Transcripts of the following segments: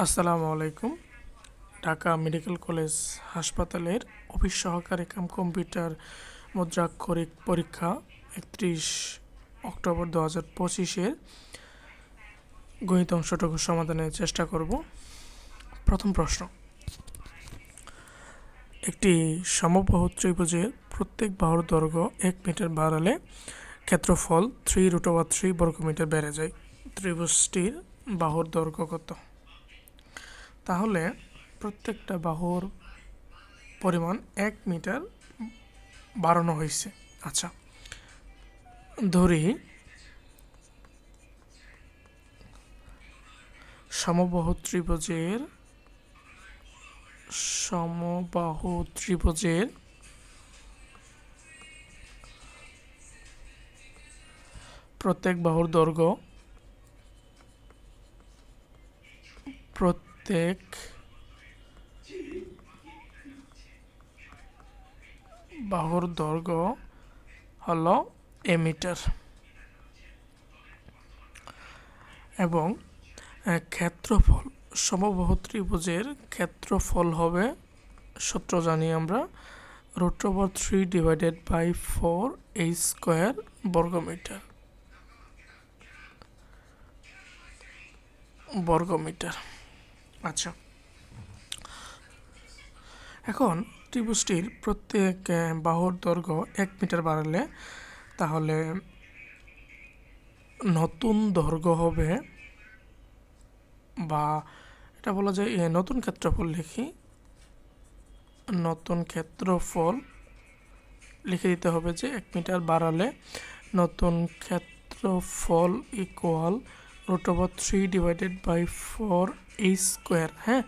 আসসালামু আলাইকুম। Dhaka medical college হাসপাতালের অফিস সহকারী কাম কম্পিউটার মুদ্রাক্ষরিক পরীক্ষা 31 অক্টোবর 2025-এর গণিত অংশটুকু সমাধানের চেষ্টা করব। প্রথম প্রশ্ন, একটি সমবাহু ত্রিভুজের প্রত্যেক বাহুর দৈর্ঘ্য 1 মিটার বাড়ালে ক্ষেত্রফল 3√3 বর্গমিটার বেড়ে যায়। ত্রিভুজটির বাহুর দৈর্ঘ্য কত? তাহলে প্রত্যেকটা বাহুর পরিমাণ 1 মিটার বাড়ানো হয়েছে। আচ্ছা, ধরি সমবাহু ত্রিভুজের প্রত্যেক বাহুর দৈর্ঘ্য হলো a মিটার এবং ক্ষেত্রফল সমবাহু ত্রিভুজের ক্ষেত্রফল হবে, সূত্র জানি আমরা, √3/4 a স্কয়ার বর্গমিটার। আচ্ছা, এখন ত্রিভুজটির প্রত্যেক বাহুর দৈর্ঘ্য 1 মিটার বাড়ালে তাহলে নতুন দৈর্ঘ্য হবে, বা এটা বলা যায় নতুন ক্ষেত্রফল লিখি, নতুন ক্ষেত্রফল লিখে দিতে হবে যে 1 মিটার বাড়ালে নতুন ক্ষেত্রফল ইকুয়াল √3/4 a স্কোয়ার। হ্যাঁ,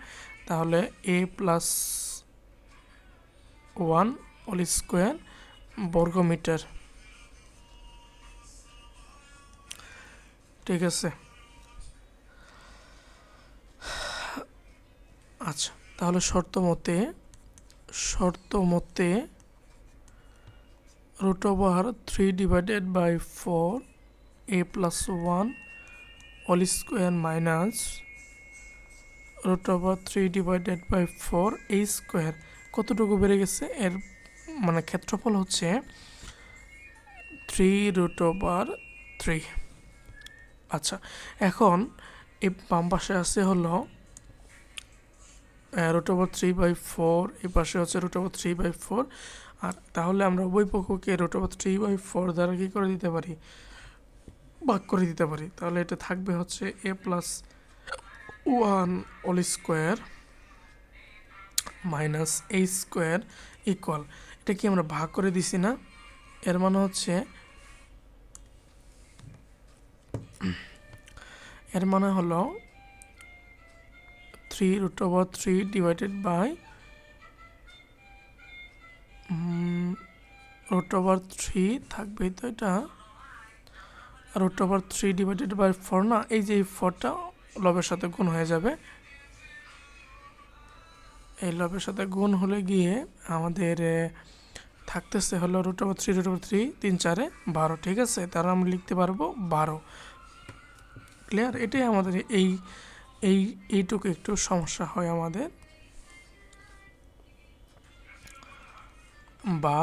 তাহলে a+1 হোল স্কোয়ার বর্গমিটার। ঠিক আছে। আচ্ছা, তাহলে শর্ত মতে √3/4 a+1 whole square minus √3/4 a square কতটুকু বেড়ে গেছে, এর মানে ক্ষেত্রফল হচ্ছে 3√3। আচ্ছা, এখন এই বাম পাশে আছে হলো √3/4, এই পাশে হচ্ছে √3/4, আর তাহলে আমরা উভয় পক্ষকে √3/4 দ্বারা কী করে দিতে পারি, ভাগ করে দিতে পারি। তাহলে এটা থাকবে হচ্ছে a+1 whole square minus a square equal, এটা কি আমরা ভাগ করে দিছি না? এর মানে হলো 3√3 থাকবে, তো এটা √3/4 না, এই যে 4টা লবের সাথে গুণ হয়ে যাবে। এই লবের সাথে গুণ হলে গিয়ে আমাদের থাকতেছে হলো √3 3 4 12। ঠিক আছে, তারা আমরা লিখতে পারবো 12। ক্লিয়ার? এটাই আমাদের এইটুকু একটু সমস্যা হয় আমাদের। বা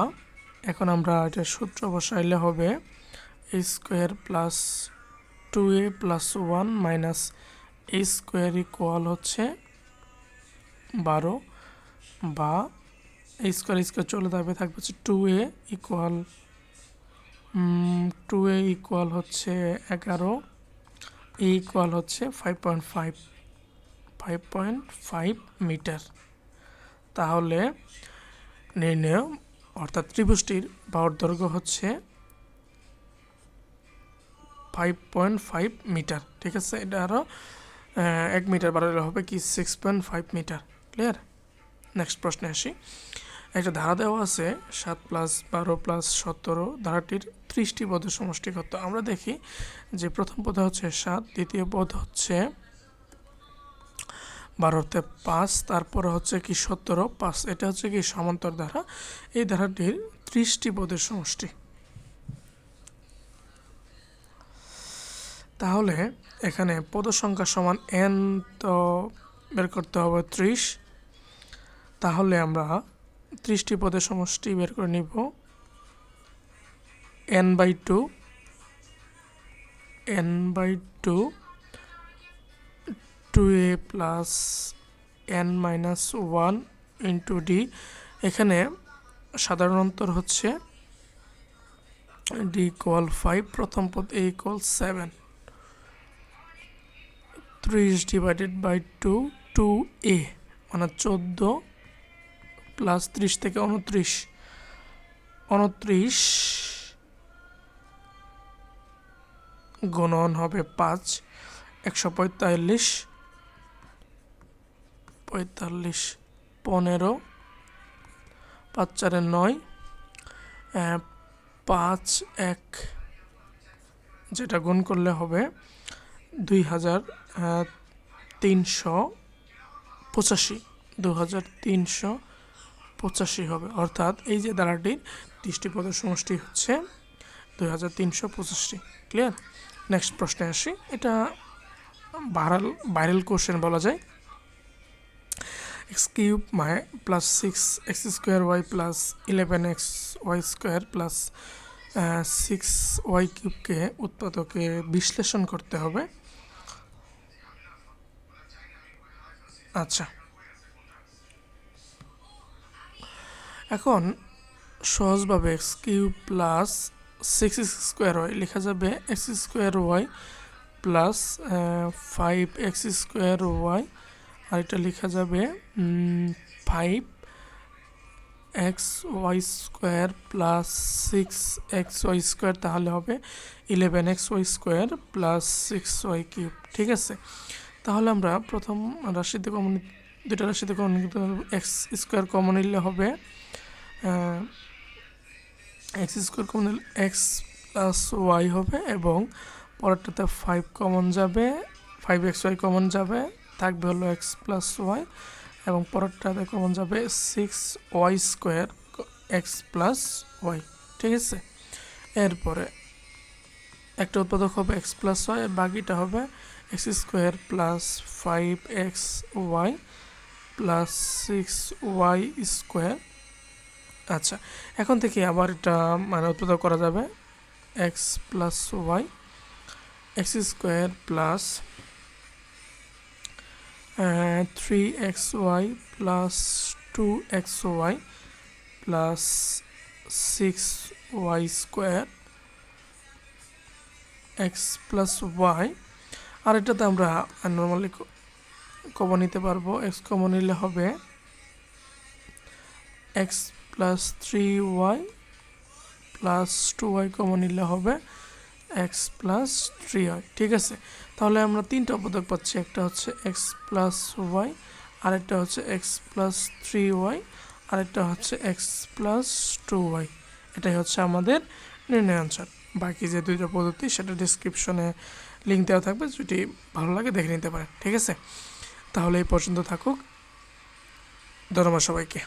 এখন আমরা এটা সূত্র বসাইলে হবে a square plus 2a+1 minus a square equal হচ্ছে 12, বা a স্কোয়ার চলে থাকবে হচ্ছে 2a ইকুয়াল হচ্ছে 11, a ইকুয়াল হচ্ছে 5.5 মিটার। তাহলে নির্ণয়, অর্থাৎ ত্রিভুজটির বাহুর দৈর্ঘ্য হচ্ছে 5.5 মিটার। ঠিক আছে, এটা আরও 1 মিটার বাড়ালে হবে কি 6.5 মিটার। ক্লিয়ার? নেক্সট প্রশ্নে আসি। একটা ধারা দেওয়া আছে 7 + 12 + 17, ধারাটির 30টি পদের সমষ্টি কত? আমরা দেখি যে প্রথম পদ হচ্ছে 7, দ্বিতীয় পদ হচ্ছে 12তে 5, তারপরে হচ্ছে কি 17 5, এটা হচ্ছে কি সমান্তর ধারা। এই ধারাটির 30টি পদের সমষ্টি। তাহলে এখানে পদ সংখ্যা সমান n, তো বের করতে হবে 30, তাহলে আমরা 30টি পদের সমষ্টি বের করে নিব n/2 2a plus n-1 into d। এখানে সাধারণ অন্তর হচ্ছে d = 5, প্রথম পদ a = 7, 30 / 2 2a মানে 14 প্লাস 30 থেকে 29 গুণন হবে 5, 145 15 5 4 9 5 1 যেটা গুণ করলে হবে 2385 হবে। অর্থাৎ এই যে দ্বারাটির 30টি পদের সমষ্টি হচ্ছে 2385। ক্লিয়ার? নেক্সট প্রশ্নে আসি। এটা ভাইরাল কোশ্চেন বলা যায়। x³ plus 6x² y plus 11xy² plus 6y³ উৎপাদকে বিশ্লেষণ করতে হবে। আচ্ছা, এখন সহজভাবে x³ প্লাস 6x² লেখা যাবে x² প্লাস 5x² আর এটা লেখা যাবে 5xy² প্লাস 6xy², তাহলে হবে 11xy² প্লাস 6y³। ঠিক আছে, তাহলে আমরা প্রথম রাশিতে দুটা রাশিতে কমন নিতে পারবো। x² কমন নিলে হবে x² কমন নিলে x প্লাস y হবে, এবং পরেরটাতে 5 কমন যাবে, 5xy কমন যাবে, থাকবে হলো x প্লাস y, এবং পরেরটাতে কমন যাবে 6y² x প্লাস y। ঠিক আছে, এরপরে একটা উৎপাদক হবে x প্লাস y, বাকিটা হবে x² plus 5xy plus 6y²। আচ্ছা, এখন থেকে আবার এটা মানে উৎপাদক করা যাবে x plus y, x² plus 3xy plus 2xy plus 6y² x plus y। আর এটাতে আমরা নর্মালি কমন নিতে পারবো। x কমন নিলে হবে x plus 3y plus 2y common নিলে হবে x প্লাস 3y। ঠিক আছে, তাহলে আমরা তিনটা উৎপাদক পাচ্ছি। একটা হচ্ছে x প্লাস y, আরেকটা হচ্ছে x প্লাস 3y, আরেকটা হচ্ছে x প্লাস 2y। এটাই হচ্ছে আমাদের নির্ণয় আনসার। বাকি যে দুইটা পদ্ধতি সেটা ডিসক্রিপশনে লিঙ্ক দেওয়া থাকবে, যদি ভালো লাগে দেখে নিতে পারেন। ঠিক আছে, তাহলে এই পর্যন্ত থাকুক। ধন্যবাদ সবাইকে।